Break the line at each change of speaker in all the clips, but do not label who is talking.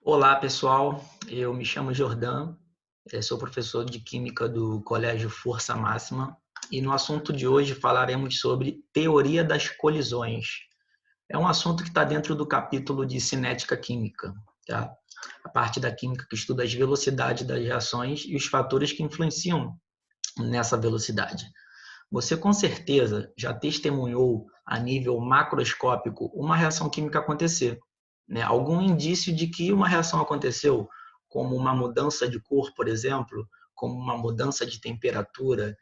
Olá, pessoal. Eu me chamo Jordan, sou professor de Química do Colégio Força Máxima e no assunto de hoje falaremos sobre teoria das colisões. É um assunto que está dentro do capítulo de cinética química, tá? A parte da química que estuda as velocidades das reações e os fatores que influenciam nessa velocidade. Você com certeza já testemunhou a nível macroscópico uma reação química acontecer, né? Algum indício de que uma reação aconteceu, como uma mudança de cor, por exemplo, como uma mudança de temperatura,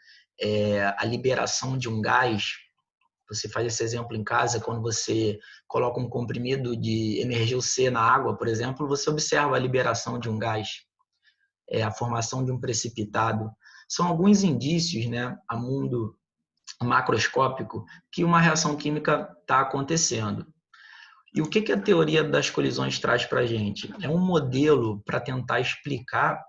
a liberação de um gás. Você faz esse exemplo em casa, quando você coloca um comprimido de energia C na água, por exemplo, você observa a liberação de um gás, a formação de um precipitado. São alguns indícios, né, a mundo macroscópico, que uma reação química está acontecendo. E o que a teoria das colisões traz para a gente? É um modelo para tentar explicar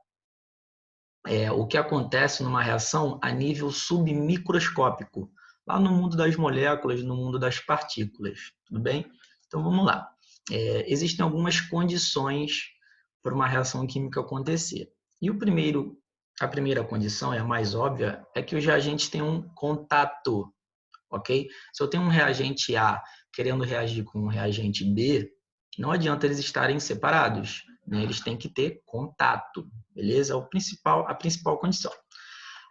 o que acontece numa reação a nível submicroscópico, lá no mundo das moléculas, no mundo das partículas. Tudo bem? Então vamos lá. Existem algumas condições para uma reação química acontecer. E a primeira condição, é a mais óbvia, é que os reagentes tenham um contato, ok? Se eu tenho um reagente A querendo reagir com um reagente B, não adianta eles estarem separados, né? Eles têm que ter contato, beleza? A principal condição.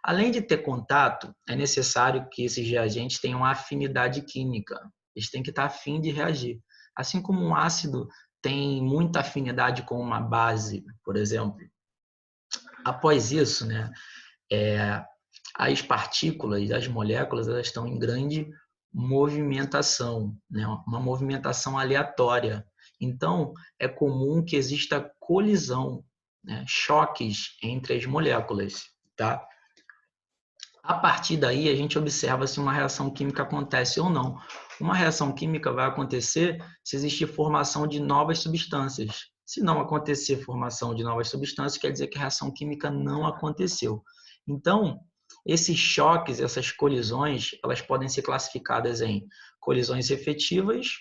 Além de ter contato, é necessário que esses reagentes tenham afinidade química. Eles têm que estar afim de reagir. Assim como um ácido tem muita afinidade com uma base, por exemplo. Após isso, né, é, as partículas, as moléculas, elas estão em grande movimentação, né? Uma movimentação aleatória. Então, é comum que exista colisão, né? Choques entre as moléculas, tá? A partir daí, a gente observa se uma reação química acontece ou não. Uma reação química vai acontecer se existir formação de novas substâncias. Se não acontecer formação de novas substâncias, quer dizer que a reação química não aconteceu. Então, esses choques, essas colisões, elas podem ser classificadas em colisões efetivas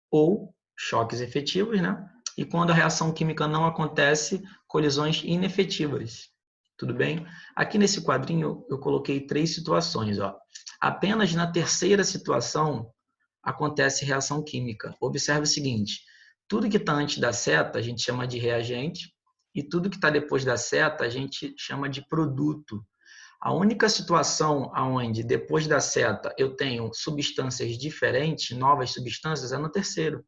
ou choques efetivos, né? E quando a reação química não acontece, colisões inefetivas. Tudo bem? Aqui nesse quadrinho eu coloquei 3 situações. Ó. Apenas na terceira situação acontece reação química. Observe o seguinte: tudo que está antes da seta a gente chama de reagente, e tudo que está depois da seta a gente chama de produto. A única situação onde depois da seta eu tenho substâncias diferentes, novas substâncias, é no terceiro.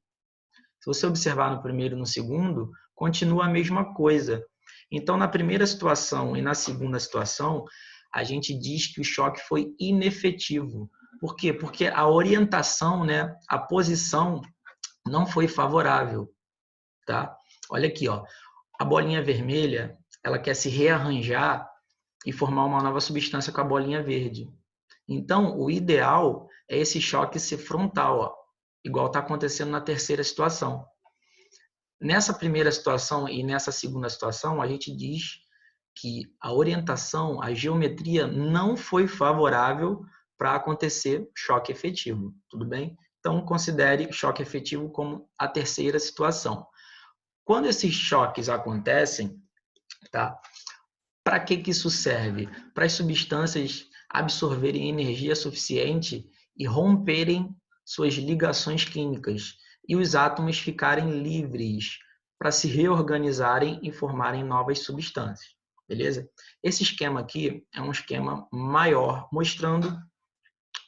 Se você observar no primeiro e no segundo, continua a mesma coisa. Então, na primeira situação e na segunda situação, a gente diz que o choque foi inefetivo. Por quê? Porque a orientação, né, a posição não foi favorável, tá? Olha aqui, ó. A bolinha vermelha, ela quer se rearranjar e formar uma nova substância com a bolinha verde. Então, o ideal é esse choque ser frontal, ó, igual está acontecendo na terceira situação. Nessa primeira situação e nessa segunda situação, a gente diz que a orientação, a geometria não foi favorável para acontecer choque efetivo, tudo bem? Então, considere choque efetivo como a terceira situação. Quando esses choques acontecem, tá? Para que isso serve? Para as substâncias absorverem energia suficiente e romperem suas ligações químicas e os átomos ficarem livres para se reorganizarem e formarem novas substâncias. Beleza? Esse esquema aqui é um esquema maior, mostrando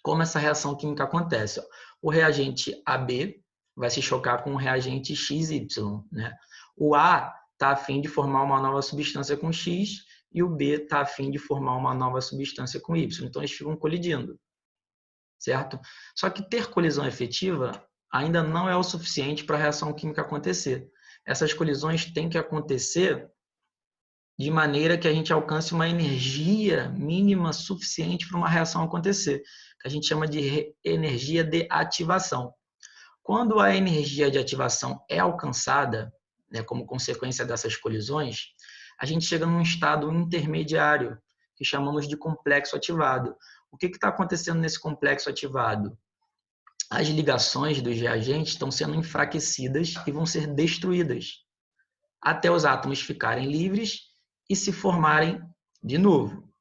como essa reação química acontece. O reagente AB vai se chocar com o reagente XY, né? O A está a fim de formar uma nova substância com X e o B está a fim de formar uma nova substância com Y. Então, eles ficam colidindo, certo? Só que ter colisão efetiva ainda não é o suficiente para a reação química acontecer. Essas colisões têm que acontecer de maneira que a gente alcance uma energia mínima suficiente para uma reação acontecer, que a gente chama de energia de ativação. Quando a energia de ativação é alcançada, né, como consequência dessas colisões, a gente chega num estado intermediário, que chamamos de complexo ativado. O que está acontecendo nesse complexo ativado? As ligações dos reagentes estão sendo enfraquecidas e vão ser destruídas. até os átomos ficarem livres e se formarem de novo.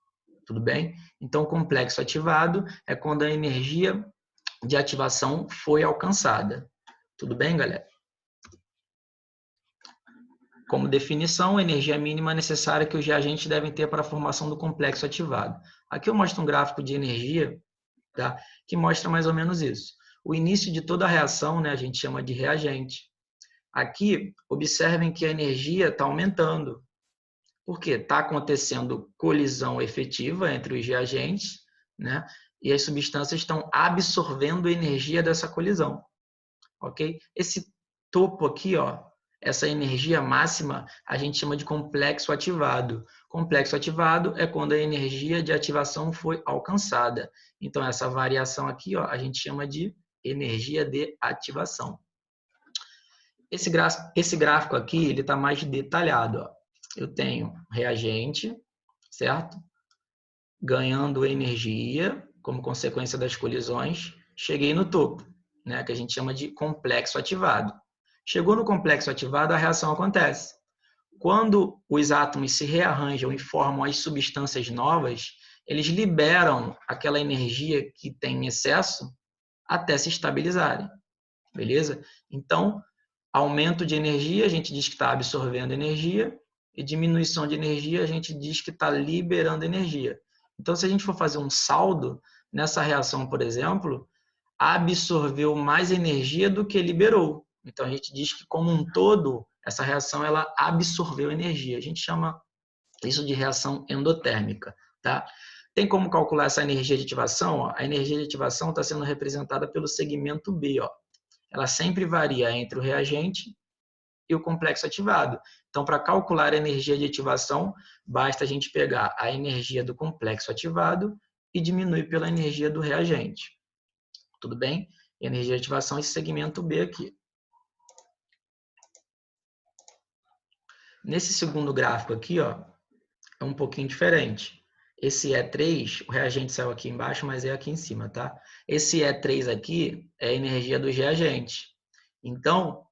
Tudo bem? Então, o complexo ativado é quando a energia de ativação foi alcançada. Tudo bem, galera? Como definição, a energia mínima necessária que os reagentes devem ter para a formação do complexo ativado. Aqui eu mostro um gráfico de energia, tá? Que mostra mais ou menos isso. O início de toda a reação, né, a gente chama de reagente. Aqui, observem que a energia está aumentando. Por quê? Está acontecendo colisão efetiva entre os reagentes, né? E as substâncias estão absorvendo energia dessa colisão. Ok? Esse topo aqui, ó, essa energia máxima, a gente chama de complexo ativado. Complexo ativado é quando a energia de ativação foi alcançada. Então, essa variação aqui, ó, a gente chama de energia de ativação. Esse gráfico aqui, ele está mais detalhado. Ó. Eu tenho reagente, certo? Ganhando energia como consequência das colisões. Cheguei no topo, né? Que a gente chama de complexo ativado. Chegou no complexo ativado, a reação acontece. Quando os átomos se rearranjam e formam as substâncias novas, eles liberam aquela energia que tem em excesso até se estabilizarem. Beleza? Então, aumento de energia, a gente diz que está absorvendo energia, e diminuição de energia, a gente diz que está liberando energia. Então, se a gente for fazer um saldo, nessa reação, por exemplo, absorveu mais energia do que liberou. Então, a gente diz que, como um todo, essa reação ela absorveu energia. A gente chama isso de reação endotérmica. Tá? Tem como calcular essa energia de ativação? Ó? A energia de ativação está sendo representada pelo segmento B. Ó. Ela sempre varia entre o reagente e o complexo ativado. Então, para calcular a energia de ativação, basta a gente pegar a energia do complexo ativado e diminuir pela energia do reagente. Tudo bem? Energia de ativação, esse segmento B aqui. Nesse segundo gráfico aqui, ó, é um pouquinho diferente. Esse E3, o reagente saiu aqui embaixo, mas é aqui em cima, tá? Esse E3 aqui é a energia dos reagentes. Então,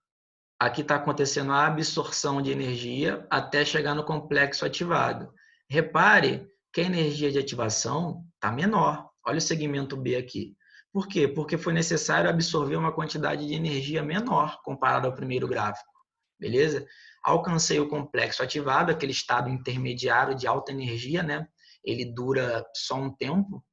aqui está acontecendo a absorção de energia até chegar no complexo ativado. Repare que a energia de ativação está menor. Olha o segmento B aqui. Por quê? Porque foi necessário absorver uma quantidade de energia menor comparado ao primeiro gráfico. Beleza? Alcancei o complexo ativado, aquele estado intermediário de alta energia, né? Ele dura só um tempo.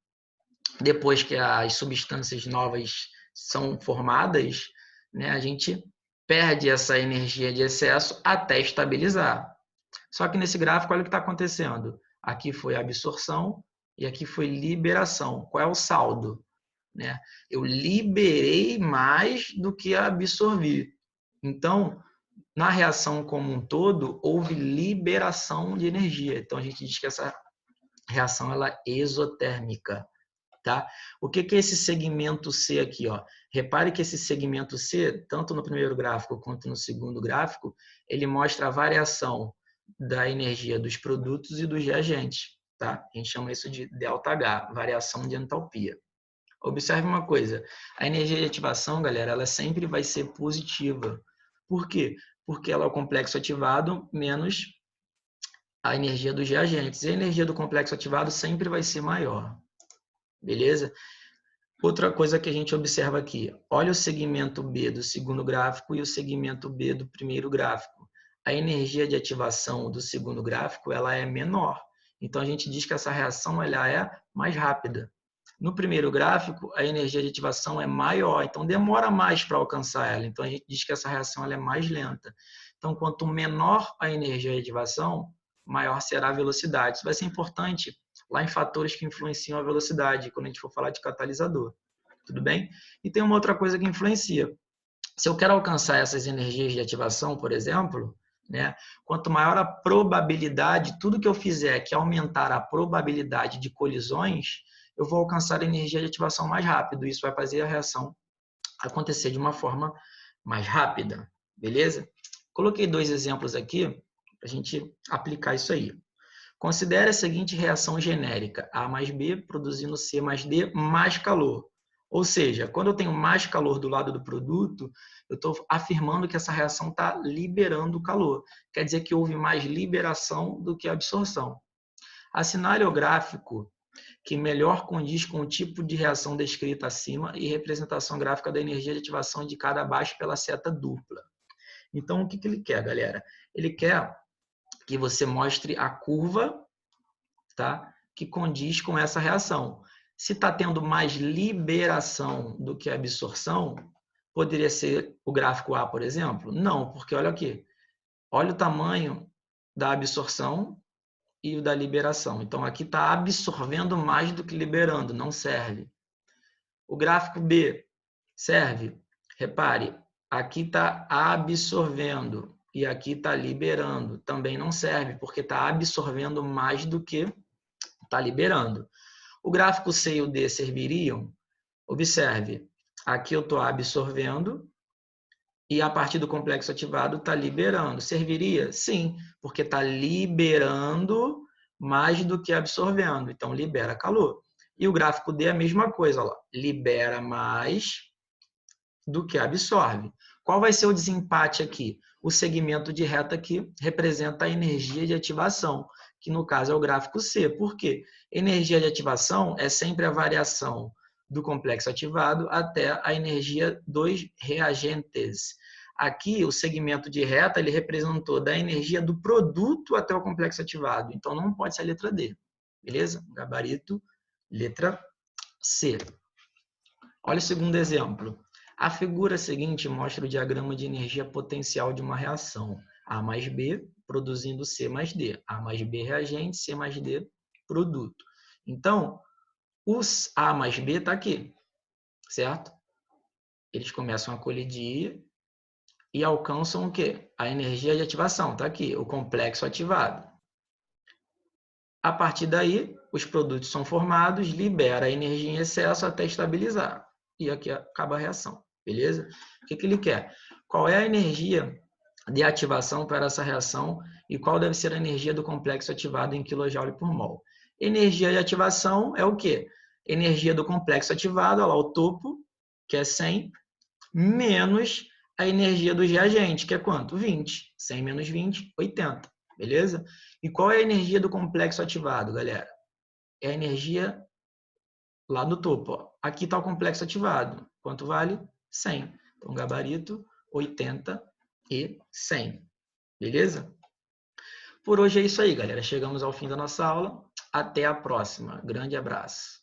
Depois que as substâncias novas são formadas, né, a gente perde essa energia de excesso até estabilizar. Só que nesse gráfico, olha o que está acontecendo. Aqui foi absorção e aqui foi liberação. Qual é o saldo? Né? Eu liberei mais do que absorvi. Então, na reação como um todo, houve liberação de energia. Então, a gente diz que essa reação ela é exotérmica. Tá? O que é esse segmento C aqui? Ó? Repare que esse segmento C, tanto no primeiro gráfico quanto no segundo gráfico, ele mostra a variação da energia dos produtos e dos reagentes. Tá? A gente chama isso de ΔH, variação de entalpia. Observe uma coisa, a energia de ativação, galera, ela sempre vai ser positiva. Por quê? Porque ela é o complexo ativado menos a energia dos reagentes. E a energia do complexo ativado sempre vai ser maior. Beleza? Outra coisa que a gente observa aqui, olha o segmento B do segundo gráfico e o segmento B do primeiro gráfico. A energia de ativação do segundo gráfico ela é menor. Então, a gente diz que essa reação ela é mais rápida. No primeiro gráfico, a energia de ativação é maior, então demora mais para alcançar ela. Então, a gente diz que essa reação ela é mais lenta. Então, quanto menor a energia de ativação, maior será a velocidade. Isso vai ser importante lá em fatores que influenciam a velocidade, quando a gente for falar de catalisador. Tudo bem? E tem uma outra coisa que influencia. Se eu quero alcançar essas energias de ativação, por exemplo, né, quanto maior a probabilidade, tudo que eu fizer que aumentar a probabilidade de colisões, eu vou alcançar a energia de ativação mais rápido. Isso vai fazer a reação acontecer de uma forma mais rápida. Beleza? Coloquei 2 exemplos aqui para a gente aplicar isso aí. Considere a seguinte reação genérica, A mais B produzindo C mais D mais calor. Ou seja, quando eu tenho mais calor do lado do produto, eu estou afirmando que essa reação está liberando calor. Quer dizer que houve mais liberação do que absorção. Assinale o gráfico que melhor condiz com o tipo de reação descrita acima e representação gráfica da energia de ativação indicada abaixo pela seta dupla. Então, o que ele quer, galera? Ele quer que você mostre a curva, tá? Que condiz com essa reação. Se está tendo mais liberação do que absorção, poderia ser o gráfico A, por exemplo? Não, porque olha aqui. Olha o tamanho da absorção e o da liberação. Então, aqui está absorvendo mais do que liberando, não serve. O gráfico B serve? Repare, aqui está absorvendo e aqui está liberando. Também não serve, porque está absorvendo mais do que está liberando. O gráfico C e o D serviriam? Observe, aqui eu estou absorvendo e a partir do complexo ativado está liberando. Serviria? Sim, porque está liberando mais do que absorvendo. Então, libera calor. E o gráfico D é a mesma coisa. Ó, libera mais do que absorve. Qual vai ser o desempate aqui? O segmento de reta aqui representa a energia de ativação, que no caso é o gráfico C. Por quê? Energia de ativação é sempre a variação do complexo ativado até a energia dos reagentes. Aqui, o segmento de reta ele representou da energia do produto até o complexo ativado. Então, não pode ser a letra D. Beleza? Gabarito, letra C. Olha o segundo exemplo. A figura seguinte mostra o diagrama de energia potencial de uma reação. A mais B produzindo C mais D. A mais B reagente, C mais D produto. Então, os A mais B está aqui, certo? Eles começam a colidir e alcançam o quê? A energia de ativação, está aqui, o complexo ativado. A partir daí, os produtos são formados, libera a energia em excesso até estabilizar. E aqui acaba a reação, beleza? O que ele quer? Qual é a energia de ativação para essa reação e qual deve ser a energia do complexo ativado em kJ por mol? Energia de ativação é o quê? Energia do complexo ativado, olha lá o topo, que é 100, menos a energia do reagente, que é quanto? 20. 100 menos 20, 80. Beleza? E qual é a energia do complexo ativado, galera? É a energia lá no topo. Ó. Aqui está o complexo ativado. Quanto vale? 100. Então, gabarito, 80 e 100. Beleza? Por hoje é isso aí, galera. Chegamos ao fim da nossa aula. Até a próxima. Grande abraço.